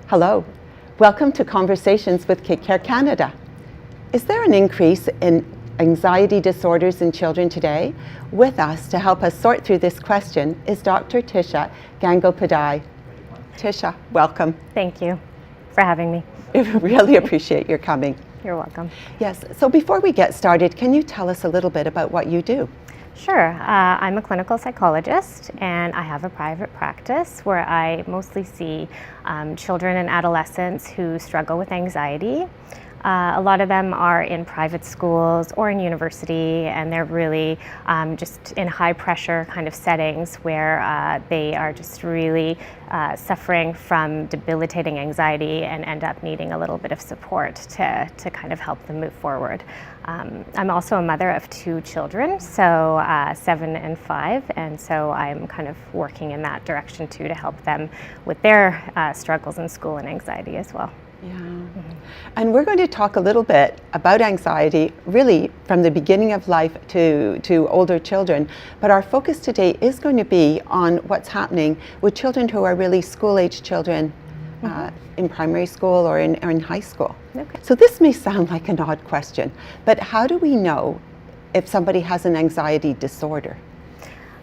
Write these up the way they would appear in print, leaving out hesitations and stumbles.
Hello, welcome to Conversations with KidCare Canada. Is there an increase in anxiety disorders in children today? With us to help us sort through this question is Dr. Tisha Gangopadhyay. Tisha, welcome. Thank you for having me. I really appreciate your coming. You're welcome. Yes, so before we get started, can you tell us a little bit about what you do? Sure. I'm a clinical psychologist and I have a private practice where I mostly see children and adolescents who struggle with anxiety. A lot of them are in private schools or in university, and they're really just in high pressure kind of settings where they are just really suffering from debilitating anxiety and end up needing a little bit of support to kind of help them move forward. I'm also a mother of 2 children, so 7 and 5, and so I'm kind of working in that direction too to help them with their struggles in school and anxiety as well. Yeah. Mm-hmm. And we're going to talk a little bit about anxiety, really from the beginning of life to older children. But our focus today is going to be on what's happening with children who are really school-age children in primary school or in high school. Okay. So this may sound like an odd question, but how do we know if somebody has an anxiety disorder?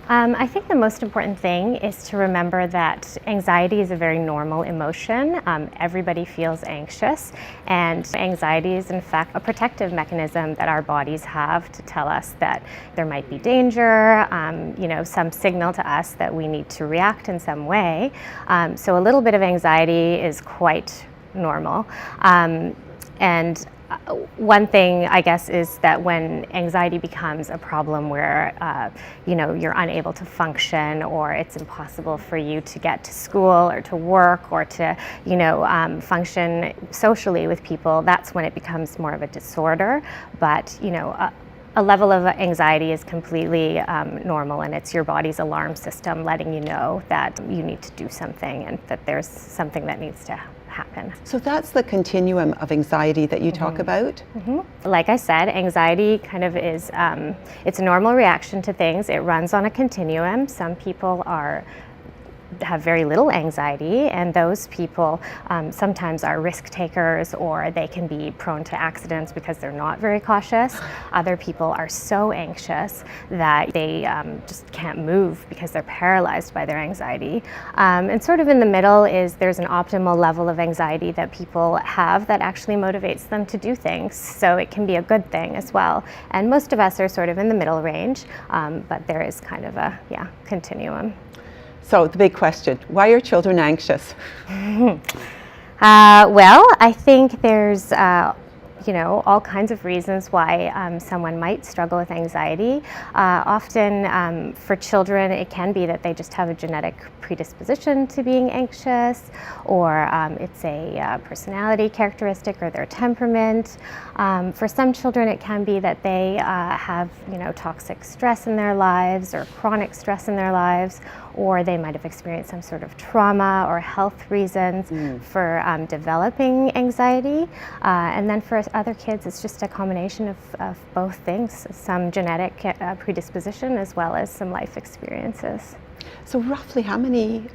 I think the most important thing is to remember that anxiety is a very normal emotion. Everybody feels anxious, and anxiety is in fact a protective mechanism that our bodies have to tell us that there might be danger, some signal to us that we need to react in some way. So a little bit of anxiety is quite normal. And one thing, I guess, is that when anxiety becomes a problem where, you're unable to function, or it's impossible for you to get to school or to work or to, function socially with people, that's when it becomes more of a disorder. But, a level of anxiety is completely normal, and it's your body's alarm system letting you know that you need to do something and that there's something that needs to happen. So that's the continuum of anxiety that you talk about? Mm-hmm. Like I said, anxiety kind of is, it's a normal reaction to things. It runs on a continuum. Some people have very little anxiety, and those people sometimes are risk takers, or they can be prone to accidents because they're not very cautious. Other people are so anxious that they just can't move because they're paralyzed by their anxiety. And sort of in the middle there's an optimal level of anxiety that people have that actually motivates them to do things. So it can be a good thing as well. And most of us are sort of in the middle range, but there is kind of a continuum. So the big question, why are children anxious? Well, I think there's all kinds of reasons why someone might struggle with anxiety. Often for children, it can be that they just have a genetic predisposition to being anxious, or it's a personality characteristic or their temperament. For some children, it can be that they have toxic stress in their lives or chronic stress in their lives, or they might have experienced some sort of trauma or health reasons for developing anxiety. And then for other kids, it's just a combination of both things, some genetic predisposition as well as some life experiences. So roughly how many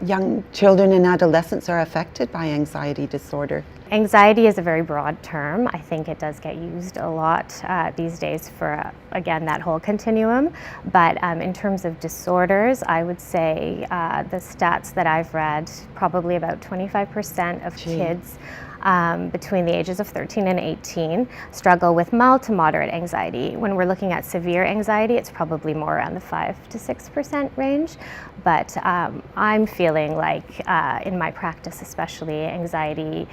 young children and adolescents are affected by anxiety disorder? Anxiety is a very broad term. I think it does get used a lot these days for, again, that whole continuum. But in terms of disorders, I would say the stats that I've read, probably about 25% of kids between the ages of 13 and 18 struggle with mild to moderate anxiety. When we're looking at severe anxiety, it's probably more around the 5 to 6% range. But I'm feeling like in my practice especially, anxiety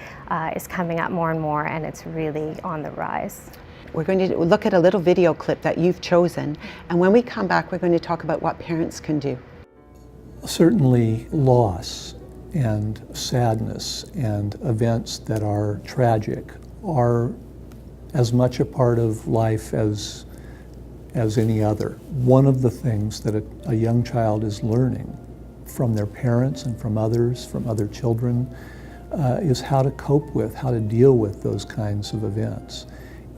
is coming up more and more, and it's really on the rise. We're going to look at a little video clip that you've chosen, and when we come back, we're going to talk about what parents can do. Certainly loss and sadness and events that are tragic are as much a part of life as any other. One of the things that a young child is learning from their parents and from others, from other children, is how to cope with, how to deal with those kinds of events.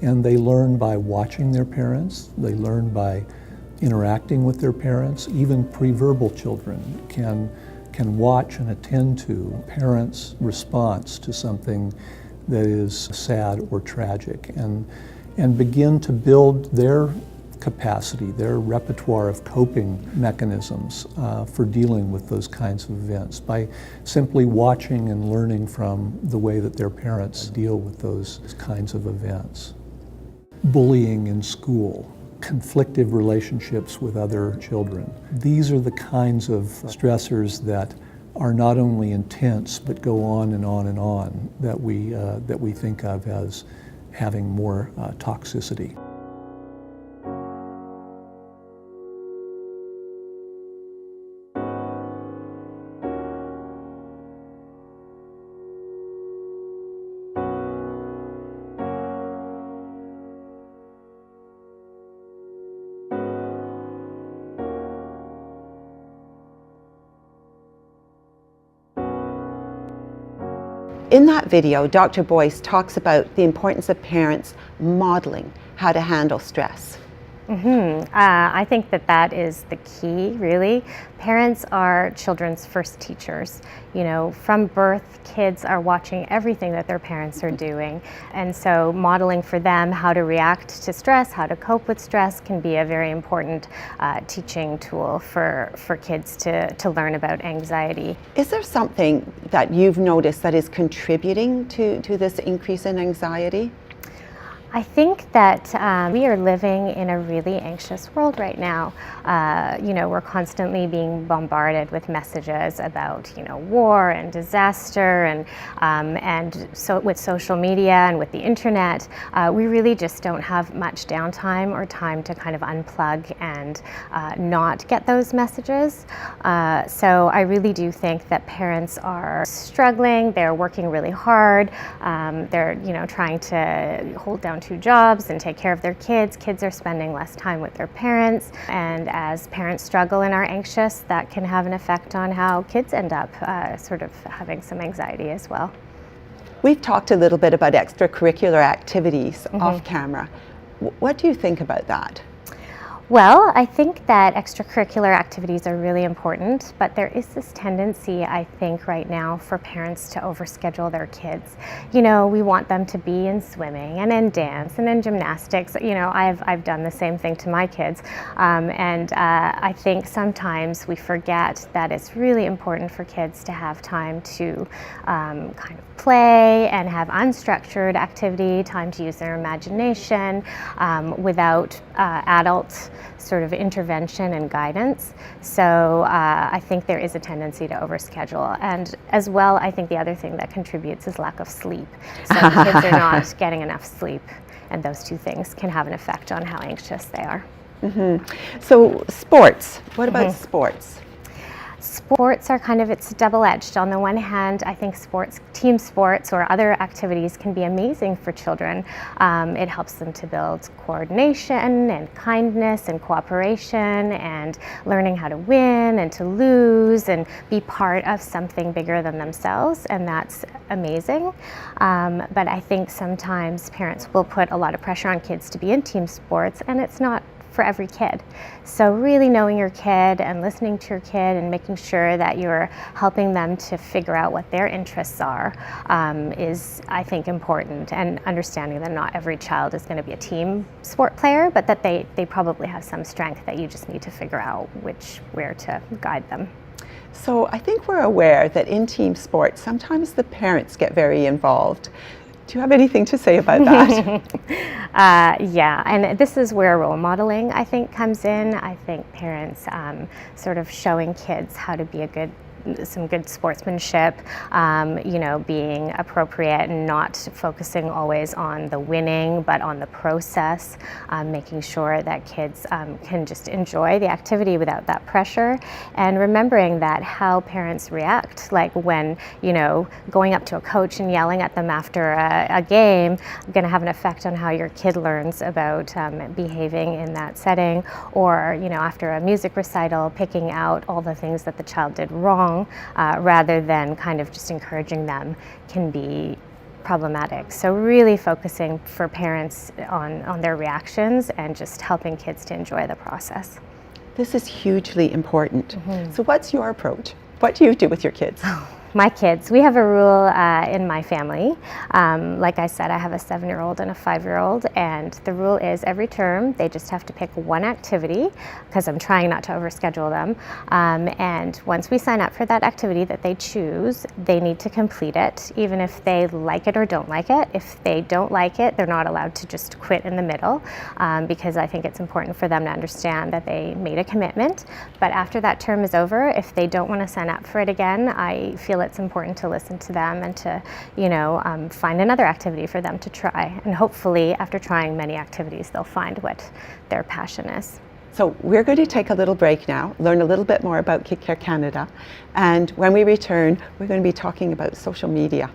And they learn by watching their parents, they learn by interacting with their parents. Even pre-verbal children can can watch and attend to parents' response to something that is sad or tragic, and begin to build their capacity, their repertoire of coping mechanisms for dealing with those kinds of events by simply watching and learning from the way that their parents deal with those kinds of events. Bullying in school, conflictive relationships with other children. These are the kinds of stressors that are not only intense but go on and on and on that we think of as having more toxicity. In that video, Dr. Boyce talks about the importance of parents modeling how to handle stress. I think that is the key, really. Parents are children's first teachers. You know, from birth, kids are watching everything that their parents are doing. And so modeling for them how to react to stress, how to cope with stress can be a very important teaching tool for kids to learn about anxiety. Is there something that you've noticed that is contributing to this increase in anxiety? I think that we are living in a really anxious world right now. You know, we're constantly being bombarded with messages about, you know, war and disaster, and so with social media and with the internet, we really just don't have much downtime or time to kind of unplug and not get those messages. So I really do think that parents are struggling. They're working really hard. They're, you know, trying to hold down 2 jobs and take care of their kids. Kids are spending less time with their parents, and as parents struggle and are anxious, that can have an effect on how kids end up sort of having some anxiety as well. We've talked a little bit about extracurricular activities off camera. What do you think about that? Well, I think that extracurricular activities are really important, but there is this tendency, I think, right now for parents to overschedule their kids. You know, we want them to be in swimming and in dance and in gymnastics. You know, I've done the same thing to my kids, and I think sometimes we forget that it's really important for kids to have time to kind of play and have unstructured activity, time to use their imagination without adult sort of intervention and guidance. So I think there is a tendency to overschedule. And as well, I think the other thing that contributes is lack of sleep. So kids are not getting enough sleep, and those 2 things can have an effect on how anxious they are. So sports, what about sports? Sports are kind of, it's double-edged. On the one hand, I think sports, team sports or other activities can be amazing for children. It helps them to build coordination and kindness and cooperation and learning how to win and to lose and be part of something bigger than themselves, and that's amazing. But I think sometimes parents will put a lot of pressure on kids to be in team sports, and it's not for every kid. So really knowing your kid and listening to your kid and making sure that you're helping them to figure out what their interests are is, I think, important, and understanding that not every child is going to be a team sport player, but that they probably have some strength that you just need to figure out where to guide them. So I think we're aware that in team sports, sometimes the parents get very involved. Do you have anything to say about that? Yeah, and this is where role modeling, I think, comes in. I think parents sort of showing kids how to be some good sportsmanship, you know, being appropriate and not focusing always on the winning, but on the process, making sure that kids can just enjoy the activity without that pressure, and remembering that how parents react, like when, you know, going up to a coach and yelling at them after a game, going to have an effect on how your kid learns about behaving in that setting, or, you know, after a music recital, picking out all the things that the child did wrong, rather than kind of just encouraging them, can be problematic. So really focusing for parents on their reactions and just helping kids to enjoy the process. This is hugely important. So what's your approach? What do you do with your kids? My kids, we have a rule in my family. Like I said, I have a 7-year-old and a 5-year-old, and the rule is every term they just have to pick one activity, because I'm trying not to overschedule them. And once we sign up for that activity that they choose, they need to complete it, even if they like it or don't like it. If they don't like it, they're not allowed to just quit in the middle, because I think it's important for them to understand that they made a commitment. But after that term is over, if they don't want to sign up for it again, I feel it's important to listen to them and to, find another activity for them to try. And hopefully, after trying many activities, they'll find what their passion is. So we're going to take a little break now, learn a little bit more about KidCare Canada, and when we return, we're going to be talking about social media.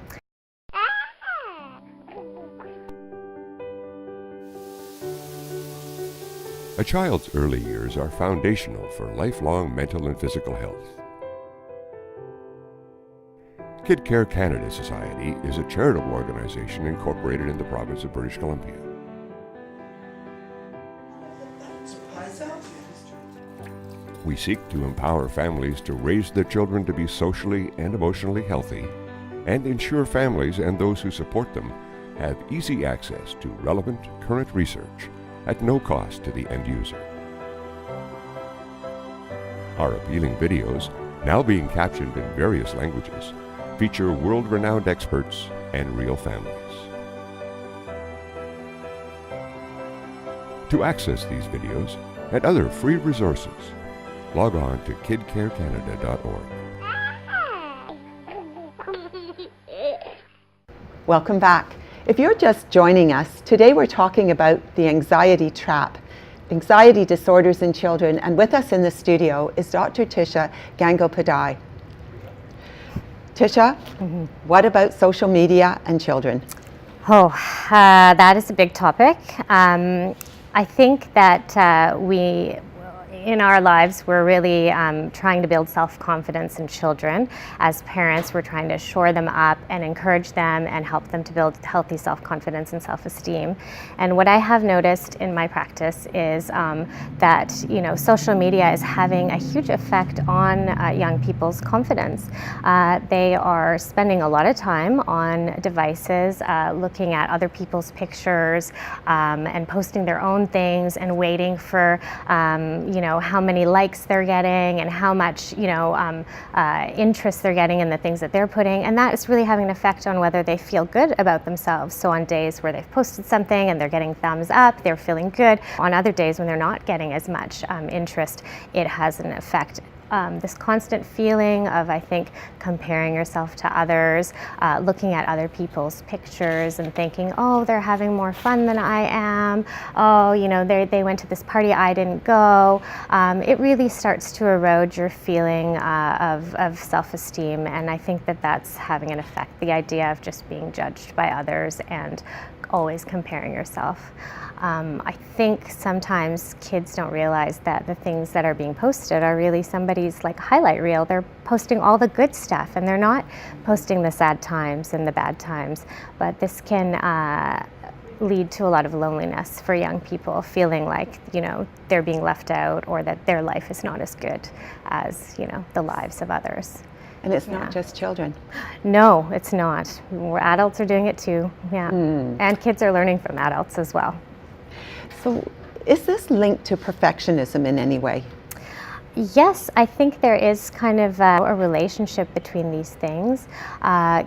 A child's early years are foundational for lifelong mental and physical health. KidCare Canada Society is a charitable organization incorporated in the province of British Columbia. We seek to empower families to raise their children to be socially and emotionally healthy, and ensure families and those who support them have easy access to relevant, current research at no cost to the end user. Our appealing videos, now being captioned in various languages, feature world-renowned experts and real families. To access these videos and other free resources, log on to KidCareCanada.org. Welcome back. If you're just joining us, today we're talking about the anxiety trap, anxiety disorders in children, and with us in the studio is Dr. Tisha Gangopadhyay. Tisha, what about social media and children? That is a big topic. I think that we, in our lives, we're really trying to build self-confidence in children. As parents, we're trying to shore them up and encourage them and help them to build healthy self-confidence and self-esteem. And what I have noticed in my practice is that social media is having a huge effect on young people's confidence. They are spending a lot of time on devices, looking at other people's pictures and posting their own things and waiting for how many likes they're getting and how much interest they're getting in the things that they're putting, and that is really having an effect on whether they feel good about themselves. So on days where they've posted something and they're getting thumbs up, they're feeling good. On other days when they're not getting as much interest, it has an effect. This constant feeling of, I think, comparing yourself to others, looking at other people's pictures and thinking, oh, they're having more fun than I am. Oh, they went to this party, I didn't go. It really starts to erode your feeling of self-esteem, and I think that that's having an effect, the idea of just being judged by others and always comparing yourself. I think sometimes kids don't realize that the things that are being posted are really somebody's highlight reel. They're posting all the good stuff and they're not posting the sad times and the bad times. But this can lead to a lot of loneliness for young people, feeling like they're being left out or that their life is not as good as the lives of others. And it's not just children. No, it's not. Adults are doing it too. Yeah, and kids are learning from adults as well. So is this linked to perfectionism in any way? Yes, I think there is kind of a relationship between these things.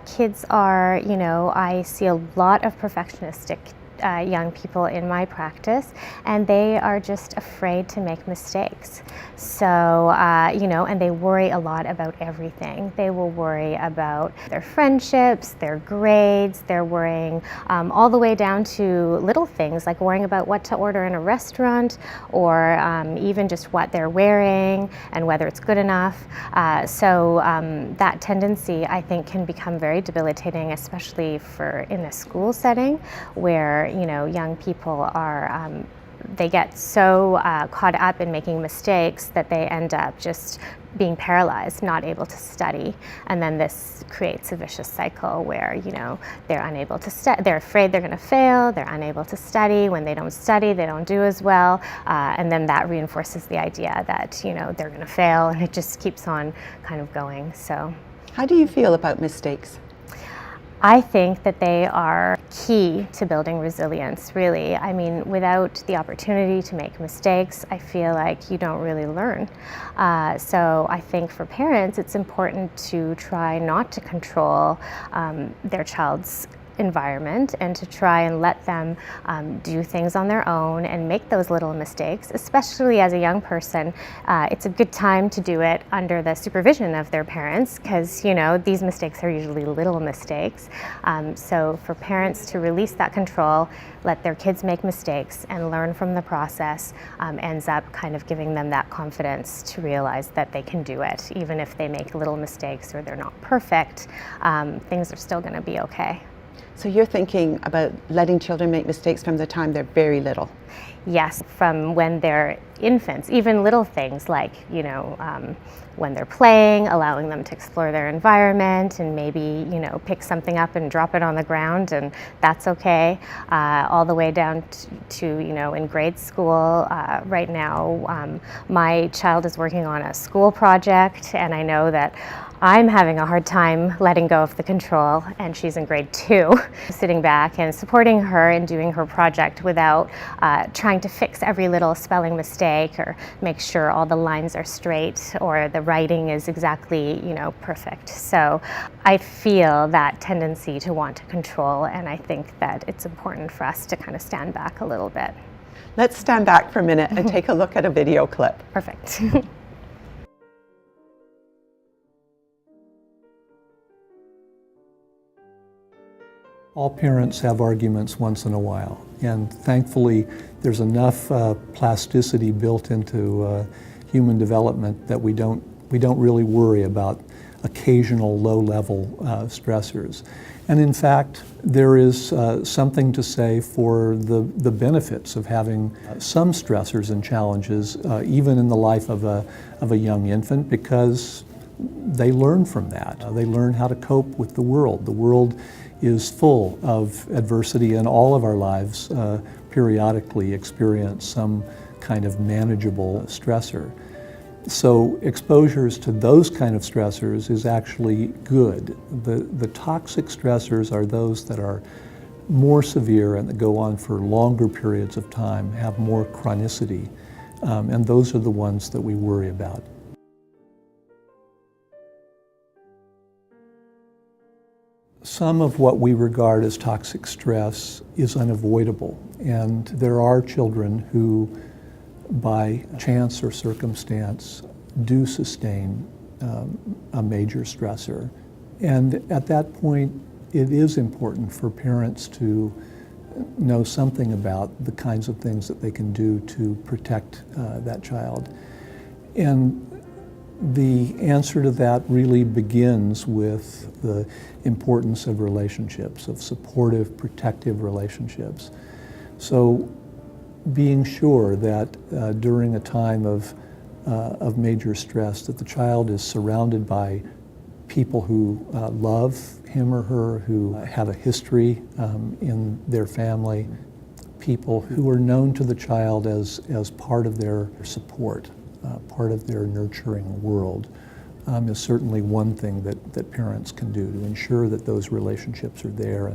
Kids are, I see a lot of perfectionistic young people in my practice, and they are just afraid to make mistakes. So, and they worry a lot about everything. They will worry about their friendships, their grades, they're worrying all the way down to little things like worrying about what to order in a restaurant, or even just what they're wearing and whether it's good enough. So that tendency, I think, can become very debilitating, especially in a school setting where young people are they get so caught up in making mistakes that they end up just being paralyzed, not able to study, and then this creates a vicious cycle where, you know, they're unable to study, they're afraid they're going to fail, they're unable to study. When they don't study, they don't do as well, and then that reinforces the idea that, you know, they're going to fail, and it just keeps on kind of going. So, how do you feel about mistakes? I think that they are key to building resilience, really. I mean, without the opportunity to make mistakes, I feel like you don't really learn. So I think for parents, it's important to try not to control their child's environment and to try and let them do things on their own and make those little mistakes. Especially as a young person, it's a good time to do it under the supervision of their parents, because, you know, these mistakes are usually little mistakes. So for parents to release that control, let their kids make mistakes and learn from the process, ends up kind of giving them that confidence to realize that they can do it. Even if they make little mistakes or they're not perfect, things are still going to be okay. So you're thinking about letting children make mistakes from the time they're very little? Yes, from when they're infants, even little things like, you know, when they're playing, allowing them to explore their environment and maybe, you know, pick something up and drop it on the ground, and that's okay, all the way down to, you know, in grade school. Right now, my child is working on a school project, and I know that I'm having a hard time letting go of the control, and she's in grade 2, sitting back and supporting her in doing her project without trying to fix every little spelling mistake or make sure all the lines are straight or the writing is exactly, you know, perfect. So I feel that tendency to want to control, and I think that it's important for us to kind of stand back a little bit. Let's stand back for a minute and take a look at a video clip. Perfect. All parents have arguments once in a while, and thankfully there's enough plasticity built into human development that we don't really worry about occasional low-level stressors. And in fact, there is something to say for the benefits of having some stressors and challenges, even in the life of a young infant, because they learn from that. They learn how to cope with the world. The world is full of adversity, and all of our lives periodically experience some kind of manageable stressor. So exposures to those kind of stressors is actually good. The toxic stressors are those that are more severe and that go on for longer periods of time, have more chronicity, and those are the ones that we worry about. Some of what we regard as toxic stress is unavoidable, and there are children who, by chance or circumstance, do sustain a major stressor. And at that point, it is important for parents to know something about the kinds of things that they can do to protect that child. And the answer to that really begins with the importance of relationships, of supportive, protective relationships. So being sure that during a time of major stress that the child is surrounded by people who love him or her, who have a history in their family, people who are known to the child as part of their support. Part of their nurturing world is certainly one thing that parents can do to ensure that those relationships are there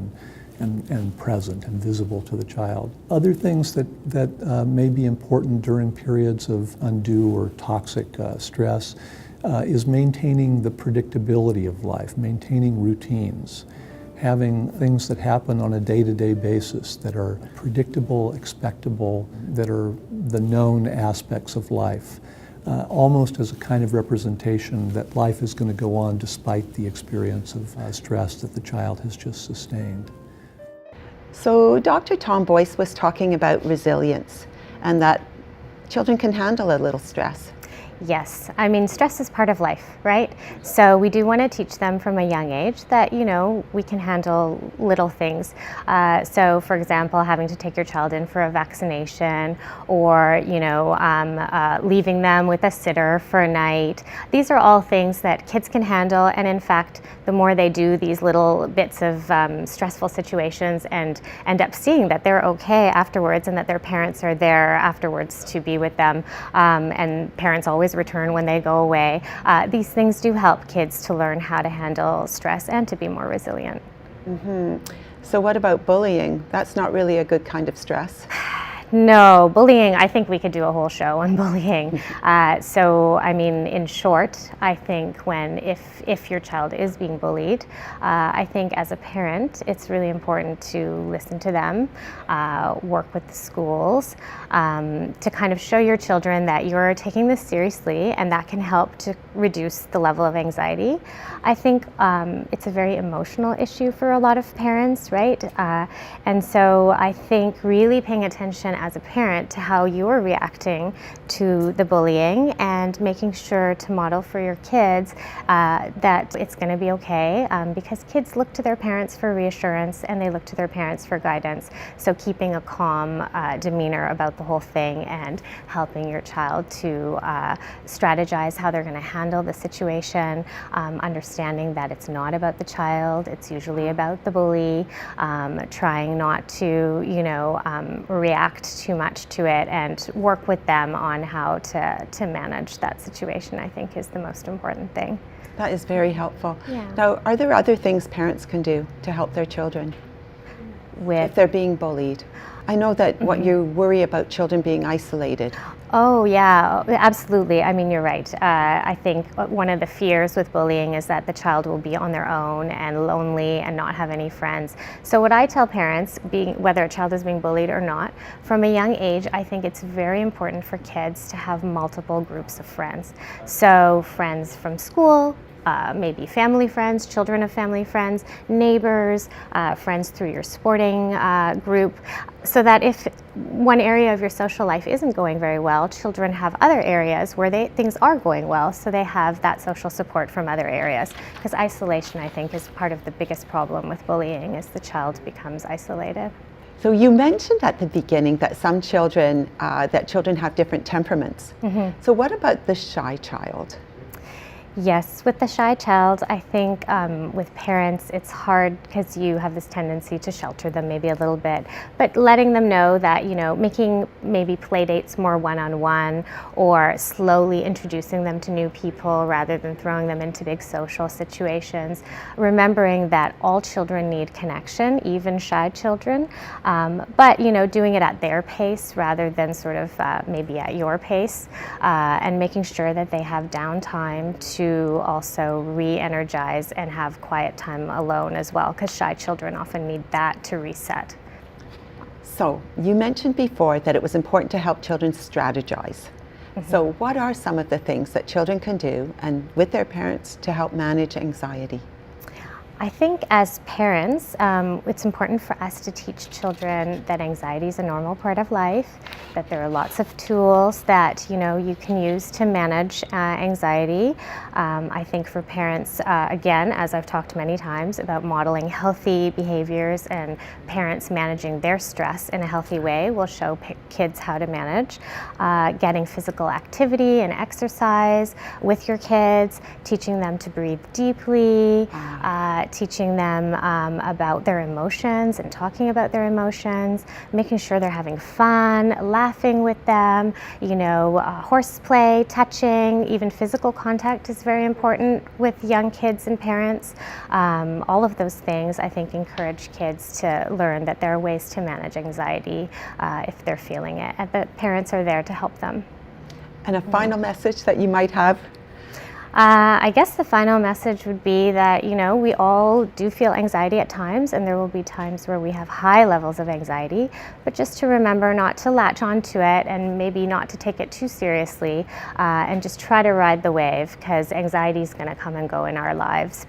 and present and visible to the child. Other things that may be important during periods of undue or toxic stress is maintaining the predictability of life, maintaining routines, having things that happen on a day-to-day basis that are predictable, expectable, that are the known aspects of life. Almost as a kind of representation that life is going to go on despite the experience of stress that the child has just sustained. So Dr. Tom Boyce was talking about resilience and that children can handle a little stress. Yes, I mean, stress is part of life, right? So we do want to teach them from a young age that, we can handle little things. So for example, having to take your child in for a vaccination, or, leaving them with a sitter for a night. These are all things that kids can handle, and in fact, the more they do these little bits of stressful situations and end up seeing that they're okay afterwards and that their parents are there afterwards to be with them, and parents always return when they go away. These things do help kids to learn how to handle stress and to be more resilient. Mm-hmm. So what about bullying? That's not really a good kind of stress. No, bullying, I think we could do a whole show on bullying. So, I mean, in short, I think if your child is being bullied, I think as a parent, it's really important to listen to them, work with the schools, to kind of show your children that you're taking this seriously, and that can help to reduce the level of anxiety. I think it's a very emotional issue for a lot of parents, right? And so I think really paying attention as a parent to how you're reacting to the bullying, and making sure to model for your kids that it's going to be okay, because kids look to their parents for reassurance and they look to their parents for guidance. So keeping a calm demeanor about the whole thing and helping your child to strategize how they're going to handle the situation, understanding that it's not about the child, it's usually about the bully, trying not to react too much to it, and work with them on how to manage that situation, I think, is the most important thing. That is very helpful. Yeah. Now, are there other things parents can do to help their children if they're being bullied? I know that what you worry about children being isolated. Oh yeah, absolutely. I mean, you're right. I think one of the fears with bullying is that the child will be on their own and lonely and not have any friends. So what I tell parents, whether a child is being bullied or not, from a young age, I think it's very important for kids to have multiple groups of friends. So friends from school, maybe family friends, children of family friends, neighbors, friends through your sporting group, so that if one area of your social life isn't going very well, children have other areas where things are going well, so they have that social support from other areas. Because isolation, I think, is part of the biggest problem with bullying, is the child becomes isolated. So you mentioned at the beginning that some children, children have different temperaments. Mm-hmm. So what about the shy child? Yes, with the shy child, I think with parents it's hard because you have this tendency to shelter them maybe a little bit, but letting them know that, making maybe play dates more one-on-one, or slowly introducing them to new people rather than throwing them into big social situations, remembering that all children need connection, even shy children, but doing it at their pace rather than sort of maybe at your pace, and making sure that they have downtime to also re-energize and have quiet time alone as well, because shy children often need that to reset. So you mentioned before that it was important to help children strategize. Mm-hmm. So what are some of the things that children can do and with their parents to help manage anxiety? I think as parents, it's important for us to teach children that anxiety is a normal part of life, that there are lots of tools that you can use to manage anxiety. I think for parents, again, as I've talked many times about modeling healthy behaviors and parents managing their stress in a healthy way will show kids how to manage. Getting physical activity and exercise with your kids, teaching them to breathe deeply, teaching them about their emotions and talking about their emotions, making sure they're having fun, laughing with them, horseplay, touching, even physical contact is very important with young kids and parents. All of those things, I think, encourage kids to learn that there are ways to manage anxiety if they're feeling it, and that parents are there to help them. And a final message that you might have? I guess the final message would be that, we all do feel anxiety at times, and there will be times where we have high levels of anxiety, but just to remember not to latch onto it and maybe not to take it too seriously, and just try to ride the wave, because anxiety is going to come and go in our lives.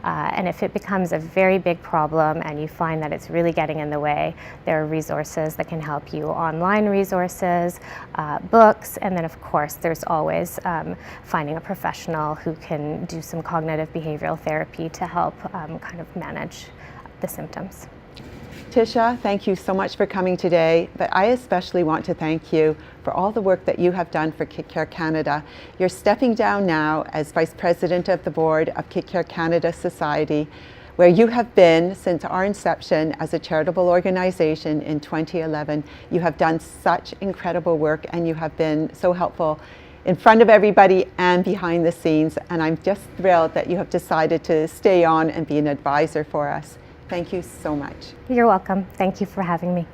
And if it becomes a very big problem and you find that it's really getting in the way, there are resources that can help you, online resources, books, and then of course there's always finding a professional who can do some cognitive behavioral therapy to help kind of manage the symptoms. Tisha, thank you so much for coming today, but I especially want to thank you for all the work that you have done for KidCare Canada. You're stepping down now as Vice President of the Board of KidCare Canada Society, where you have been since our inception as a charitable organization in 2011. You have done such incredible work, and you have been so helpful in front of everybody and behind the scenes, and I'm just thrilled that you have decided to stay on and be an advisor for us. Thank you so much. You're welcome. Thank you for having me.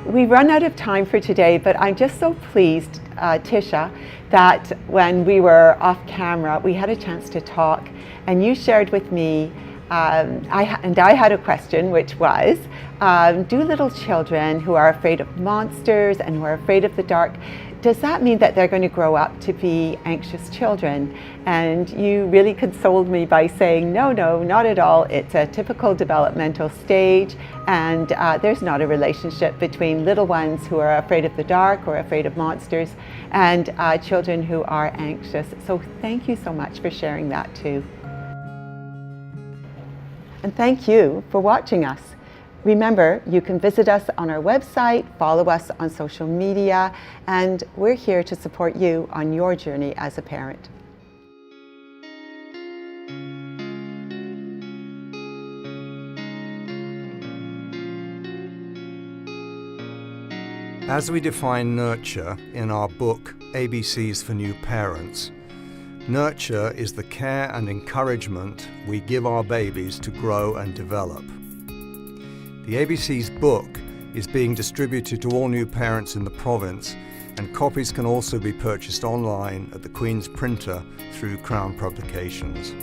We've run out of time for today, but I'm just so pleased, Tisha, that when we were off camera, we had a chance to talk, and you shared with me I had a question, which was, do little children who are afraid of monsters and who are afraid of the dark, does that mean that they're going to grow up to be anxious children? And you really consoled me by saying, no, not at all. It's a typical developmental stage, and there's not a relationship between little ones who are afraid of the dark or afraid of monsters and children who are anxious. So thank you so much for sharing that too. And thank you for watching us. Remember, you can visit us on our website, follow us on social media, and we're here to support you on your journey as a parent. As we define nurture in our book, ABCs for New Parents, nurture is the care and encouragement we give our babies to grow and develop. The ABC's book is being distributed to all new parents in the province, and copies can also be purchased online at the Queen's Printer through Crown Publications.